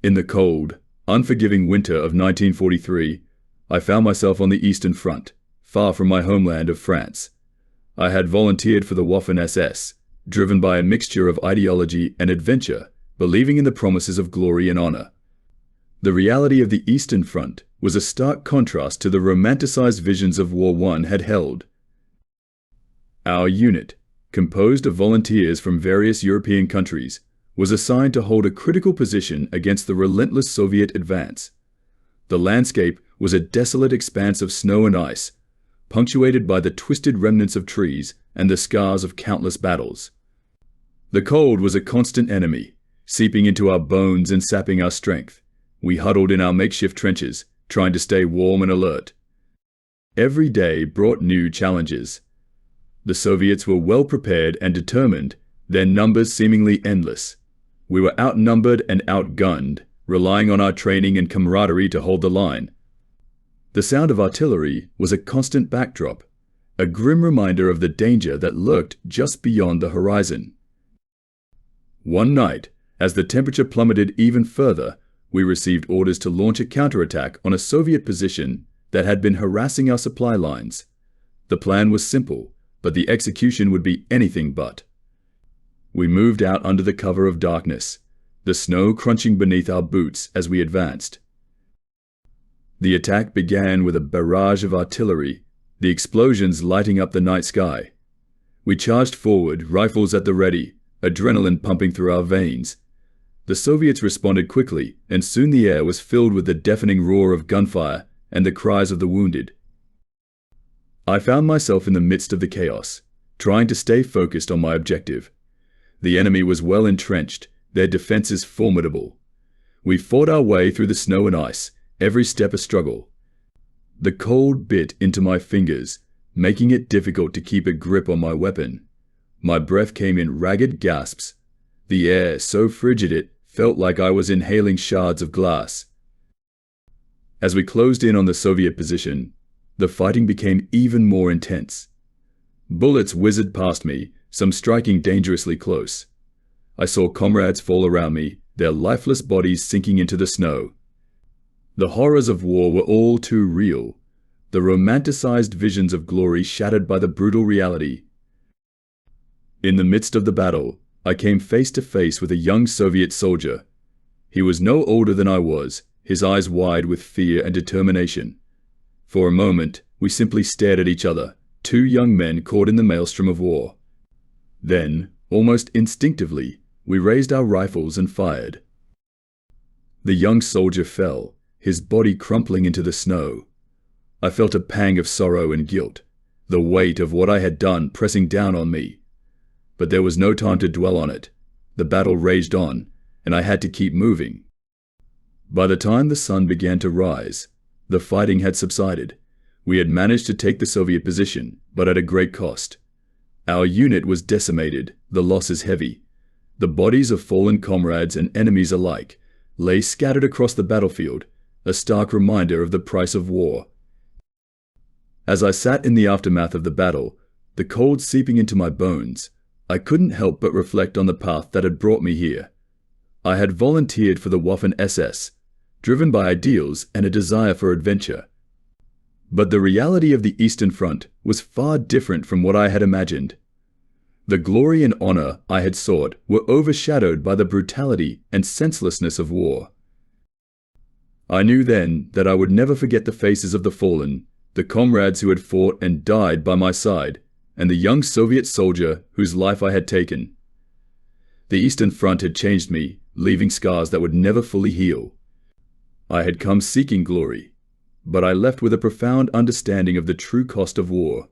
In the cold, unforgiving winter of 1943, I found myself on the Eastern Front, far from my homeland of France. I had volunteered for the Waffen-SS, driven by a mixture of ideology and adventure, believing in the promises of glory and honor. The reality of the Eastern Front was a stark contrast to the romanticized visions of War I had held. Our unit, composed of volunteers from various European countries, was assigned to hold a critical position against the relentless Soviet advance. The landscape was a desolate expanse of snow and ice, punctuated by the twisted remnants of trees and the scars of countless battles. The cold was a constant enemy, seeping into our bones and sapping our strength. We huddled in our makeshift trenches, trying to stay warm and alert. Every day brought new challenges. The Soviets were well prepared and determined, their numbers seemingly endless. We were outnumbered and outgunned, relying on our training and camaraderie to hold the line. The sound of artillery was a constant backdrop, a grim reminder of the danger that lurked just beyond the horizon. One night, as the temperature plummeted even further, we received orders to launch a counterattack on a Soviet position that had been harassing our supply lines. The plan was simple, but the execution would be anything but. We moved out under the cover of darkness, the snow crunching beneath our boots as we advanced. The attack began with a barrage of artillery, the explosions lighting up the night sky. We charged forward, rifles at the ready, adrenaline pumping through our veins. The Soviets responded quickly, and soon the air was filled with the deafening roar of gunfire and the cries of the wounded. I found myself in the midst of the chaos, trying to stay focused on my objective. The enemy was well entrenched, their defenses formidable. We fought our way through the snow and ice, every step a struggle. The cold bit into my fingers, making it difficult to keep a grip on my weapon. My breath came in ragged gasps. The air, so frigid it felt like I was inhaling shards of glass. As we closed in on the Soviet position, the fighting became even more intense. Bullets whizzed past me, some striking dangerously close. I saw comrades fall around me, their lifeless bodies sinking into the snow. The horrors of war were all too real, the romanticized visions of glory shattered by the brutal reality. In the midst of the battle, I came face to face with a young Soviet soldier. He was no older than I was, his eyes wide with fear and determination. For a moment, we simply stared at each other, two young men caught in the maelstrom of war. Then, almost instinctively, we raised our rifles and fired. The young soldier fell, his body crumpling into the snow. I felt a pang of sorrow and guilt, the weight of what I had done pressing down on me. But there was no time to dwell on it. The battle raged on, and I had to keep moving. By the time the sun began to rise, the fighting had subsided. We had managed to take the Soviet position, but at a great cost. Our unit was decimated, the losses heavy. The bodies of fallen comrades and enemies alike lay scattered across the battlefield, a stark reminder of the price of war. As I sat in the aftermath of the battle, the cold seeping into my bones, I couldn't help but reflect on the path that had brought me here. I had volunteered for the Waffen-SS, driven by ideals and a desire for adventure. But the reality of the Eastern Front was far different from what I had imagined. The glory and honor I had sought were overshadowed by the brutality and senselessness of war. I knew then that I would never forget the faces of the fallen, the comrades who had fought and died by my side, and the young Soviet soldier whose life I had taken. The Eastern Front had changed me, leaving scars that would never fully heal. I had come seeking glory, but I left with a profound understanding of the true cost of war.